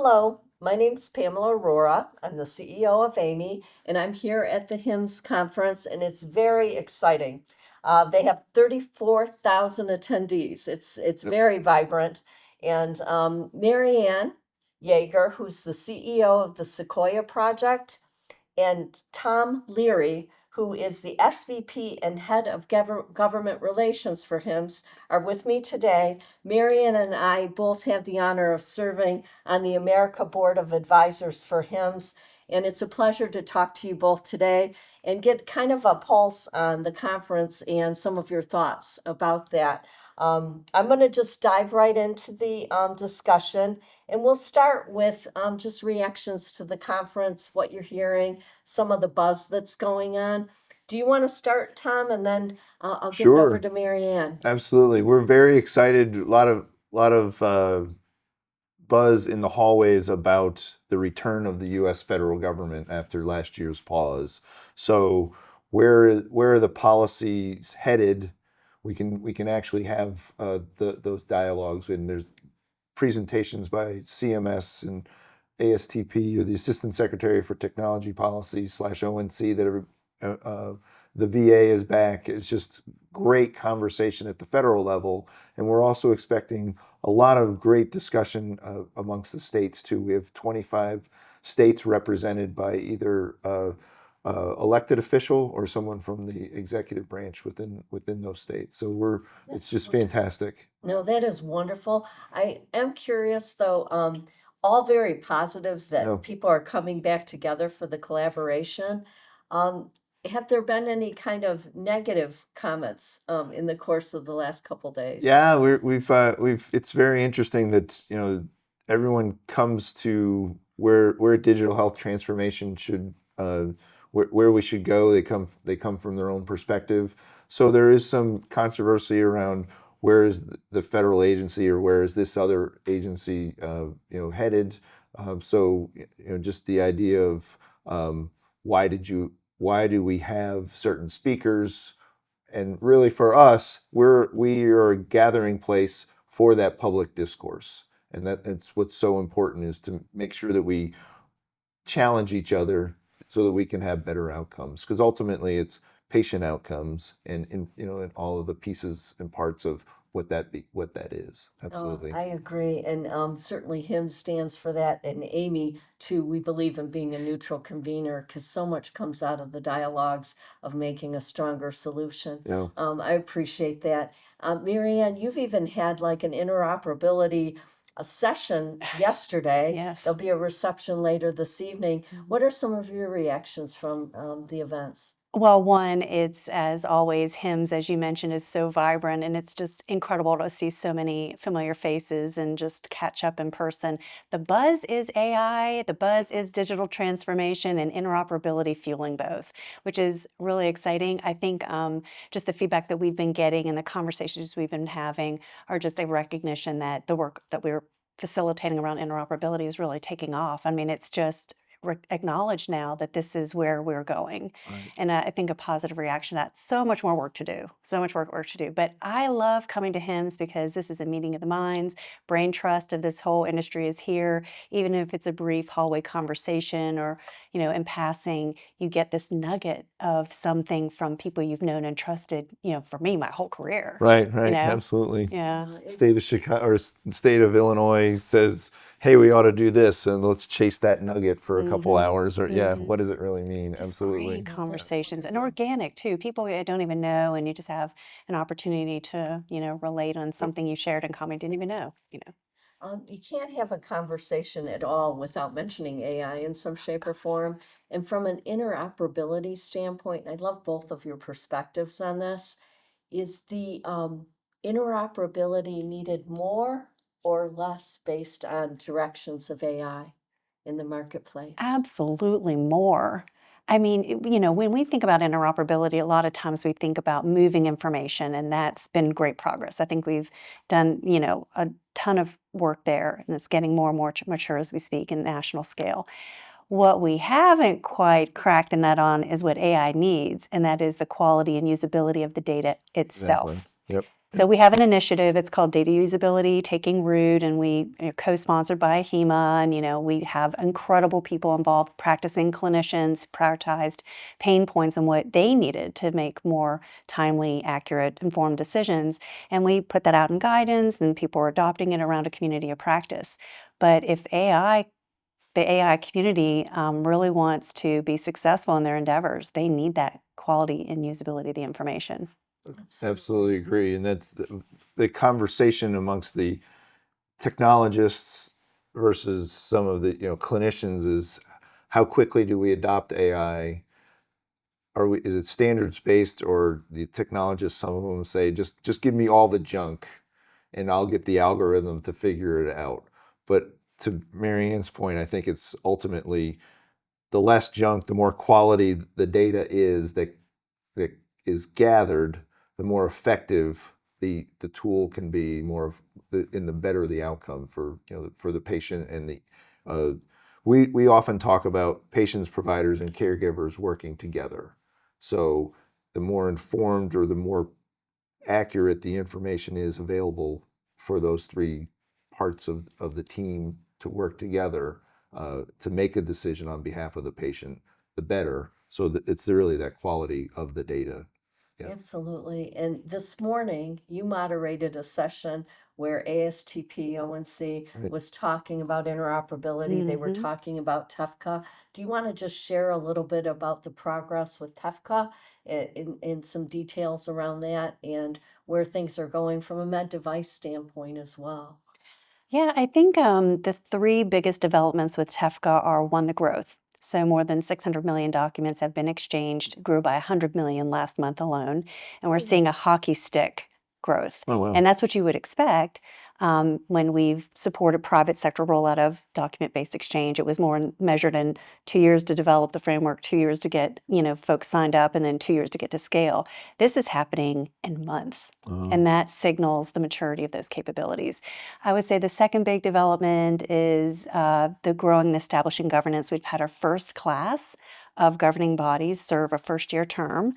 Hello, my name's Pamela Arora. I'm the CEO of AAMI, and I'm here at the HIMSS conference, and it's very exciting. They have 34,000 attendees. It's very vibrant. And Mariann Yeager, who's the CEO of the Sequoia project, and Tom Leary, who is the SVP and head of government relations for HIMSS, are with me today. Mariann and I both have the honor of serving on the America Board of Advisors for HIMSS, and it's a pleasure to talk to you both today and get kind of a pulse on the conference and some of your thoughts about that. I'm going to just dive right into the discussion, and we'll start with just reactions to the conference, what you're hearing, some of the buzz that's going on. Do you want to start, Tom, and then I'll give it over Sure, to Mariann? absolutely. We're very excited. A lot of buzz in the hallways about the return of the U.S. federal government after last year's pause. So where are the policies headed? We can actually have those dialogues, and there's presentations by CMS and ASTP, or the Assistant Secretary for Technology Policy / ONC, that the VA is back. It's just great conversation at the federal level, and we're also expecting a lot of great discussion amongst the states too. We have 25 states represented by either elected official or someone from the executive branch within those states. So it's That's just wonderful. fantastic. No, that is wonderful. I am curious, though, all very positive Yeah. that people are coming back together for the collaboration. Um, have there been any kind of negative comments in the course of the last couple days? Yeah, we've it's very interesting that, everyone comes to where digital health transformation should where we should go. They come from their own perspective. So there is some controversy around where is the federal agency, or where is this other agency headed. So just the idea of, why do we have certain speakers? And really, for us, we are a gathering place for that public discourse, and that's what's so important, is to make sure that we challenge each other so that we can have better outcomes, because ultimately it's patient outcomes, and all of the pieces and parts of what that is. Oh, Absolutely. I agree. And certainly HIMSS stands for that. And Amy, too, we believe in being a neutral convener because so much comes out of the dialogues of making a stronger solution. Yeah. I appreciate that. Mariann, you've even had like an interoperability a session yesterday. Yes. There'll be a reception later this evening. What are some of your reactions from the events? Well, one, it's as always, HIMSS, as you mentioned, is so vibrant, and it's just incredible to see so many familiar faces and just catch up in person. The buzz is AI, the buzz is digital transformation and interoperability fueling both, which is really exciting. I think just the feedback that we've been getting and the conversations we've been having are just a recognition that the work that we're facilitating around interoperability is really taking off. I mean, it's just acknowledged now that this is where we're going. Right. And I think a positive reaction to that. So much more work to do, so much work to do. But I love coming to HIMSS because this is a meeting of the minds. Brain trust of this whole industry is here. Even if it's a brief hallway conversation, or, in passing, you get this nugget of something from people you've known and trusted, for me, my whole career, Right, you right, know? absolutely. Yeah. It's State of Chicago, or state of Illinois says, "Hey, we ought to do this, and let's chase that nugget for a couple Mm-hmm. hours." Or, yeah, Mm-hmm. what does it really mean? Just Absolutely. great no, that's conversations and wonderful. organic too. People I don't even know, and you just have an opportunity to, relate on something you shared in common, didn't even know. You can't have a conversation at all without mentioning AI in some shape or form. And from an interoperability standpoint, I love both of your perspectives on this. Is the interoperability needed more or less based on directions of AI in the marketplace? Absolutely more. I mean, when we think about interoperability, a lot of times we think about moving information, and that's been great progress. I think we've done, a ton of work there, and it's getting more and more mature as we speak in national scale. What we haven't quite cracked the nut on is what AI needs, and that is the quality and usability of the data Exactly. itself. Yep. So we have an initiative. It's called Data Usability Taking Root, and we co-sponsored by HIMA, and we have incredible people involved, practicing clinicians, prioritized pain points and what they needed to make more timely, accurate, informed decisions. And we put that out in guidance, and people are adopting it around a community of practice. But if the AI community really wants to be successful in their endeavors, they need that quality and usability of the information. Absolutely agree. And that's the conversation amongst the technologists versus some of the clinicians is how quickly do we adopt AI? Is it standards based, or the technologists, some of them say just give me all the junk and I'll get the algorithm to figure it out. But to Mariann's point, I think it's ultimately the less junk, the more quality the data is that is gathered, the more effective the tool can be, the better the outcome for for the patient and the we often talk about patients, providers, and caregivers working together. So the more informed or the more accurate the information is available for those three parts of the team to work together to make a decision on behalf of the patient, the better. So that it's really that quality of the data. Yeah. Absolutely. And this morning, you moderated a session where ASTP ONC Right. was talking about interoperability. They were talking about TEFCA. Do you want to just share a little bit about the progress with TEFCA in some details around that and where things are going from a med device standpoint as well? Yeah, I think the three biggest developments with TEFCA are one, the growth. So more than 600 million documents have been exchanged, grew by 100 million last month alone, and we're seeing a hockey stick growth. Oh, wow. And that's what you would expect when we've supported private sector rollout of document-based exchange. It was more measured in 2 years to develop the framework, 2 years to get folks signed up, and then 2 years to get to scale. This is happening in months, and that signals the maturity of those capabilities. I would say the second big development is the growing and establishing governance. We've had our first class of governing bodies serve a first-year term,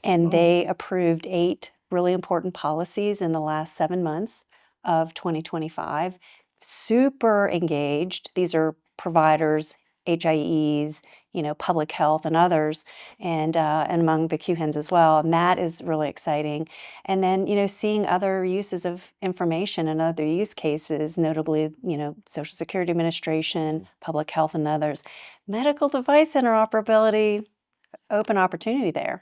and they approved 8 really important policies in the last 7 months of 2025. Super engaged. These are providers, HIEs, public health and others, and among the QHINs as well. And that is really exciting. And then, seeing other uses of information and other use cases, notably, Social Security Administration, public health, and others. Medical device interoperability, open opportunity there.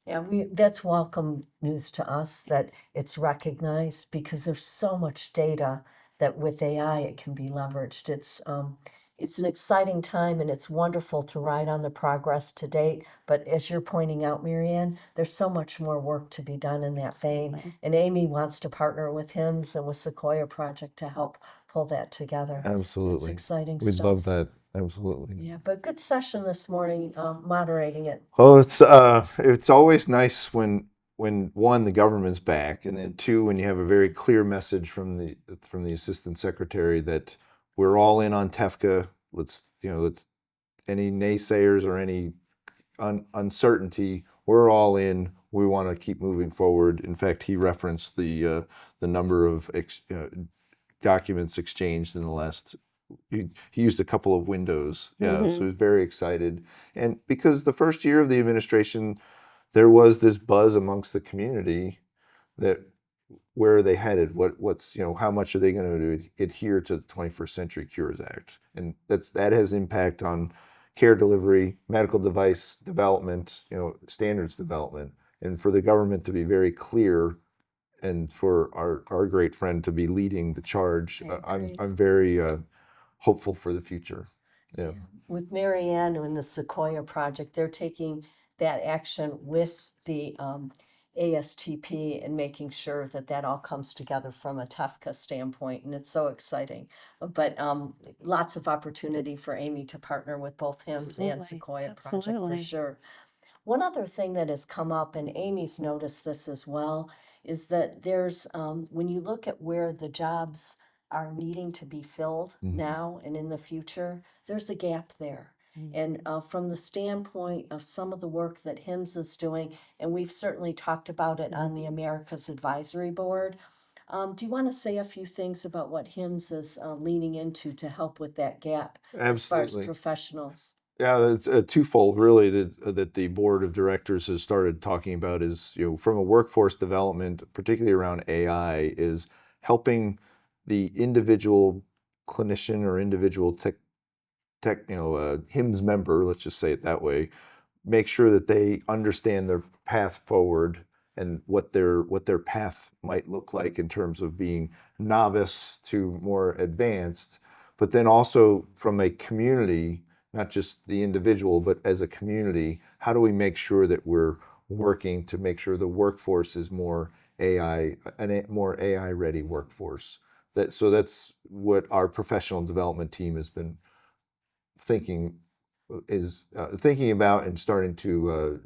Yeah, that's welcome news to us that it's recognized because there's so much data that with AI it can be leveraged. It's an exciting time and it's wonderful to ride on the progress to date. But as you're pointing out, Mariann, there's so much more work to be done in that vein. Absolutely. And Amy wants to partner with HIMSS and with Sequoia Project to help pull that together. So it's Absolutely. exciting We'd stuff. love that. Absolutely. Yeah, but good session this morning, moderating it. Well, it's always nice when one, the government's back, and then two, when you have a very clear message from the assistant secretary that we're all in on TEFCA. Let's any naysayers or any uncertainty, we're all in. We want to keep moving forward. In fact, he referenced the number of documents exchanged in the last. He used a couple of windows. Yeah, so he was very excited, and because the first year of the administration, there was this buzz amongst the community that where are they headed? What's how much are they going to adhere to the 21st Century Cures Act? And that has impact on care delivery, medical device development, standards development, and for the government to be very clear, and for our great friend to be leading the charge, I'm very hopeful for the future. Yeah. With Mariann and the Sequoia project, they're taking that action with the ASTP and making sure that that all comes together from a TEFCA standpoint, and it's so exciting. But lots of opportunity for Amy to partner with both HIMSS and Absolutely. Sequoia project for Absolutely. sure. One other thing that has come up, and Amy's noticed this as well, is that there's, when you look at where the jobs are needing to be filled now and in the future, there's a gap there. And from the standpoint of some of the work that HIMSS is doing, and we've certainly talked about it on the Americas Advisory Board, do you want to say a few things about what HIMSS is leaning into to help with that gap as far as Absolutely. professionals? Yeah, it's twofold really that the board of directors has started talking about is, from a workforce development, particularly around AI, is helping the individual clinician or individual HIMSS member, let's just say it that way, make sure that they understand their path forward and what their path might look like in terms of being novice to more advanced, but then also from a community, not just the individual, but as a community, how do we make sure that we're working to make sure the workforce is more AI, more AI ready workforce? That's what our professional development team has been thinking thinking about and starting to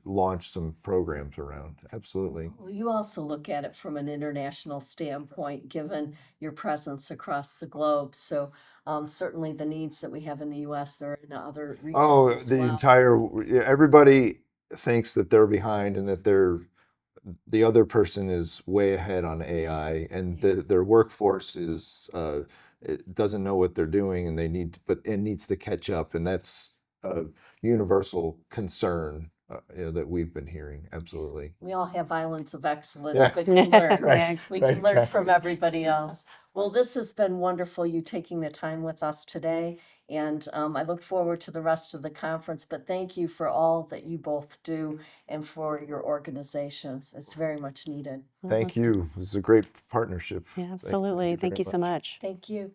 launch some programs around. Absolutely. Well, you also look at it from an international standpoint, given your presence across the globe. So certainly the needs that we have in the US, they're in other regions Oh, as the well. everybody thinks that they're behind and that the other person is way ahead on AI, and their workforce is it doesn't know what they're doing, and but it needs to catch up, and that's a universal concern that we've been hearing. Absolutely. We all have islands of excellence, Yeah. but can learn. Right. We Right. can learn from Exactly. everybody else. Well, this has been wonderful, you taking the time with us today. And I look forward to the rest of the conference, but thank you for all that you both do and for your organizations. It's very much needed. Thank you. This is a great partnership. Yeah, Thank absolutely. you Thank very you so much. much. Thank you.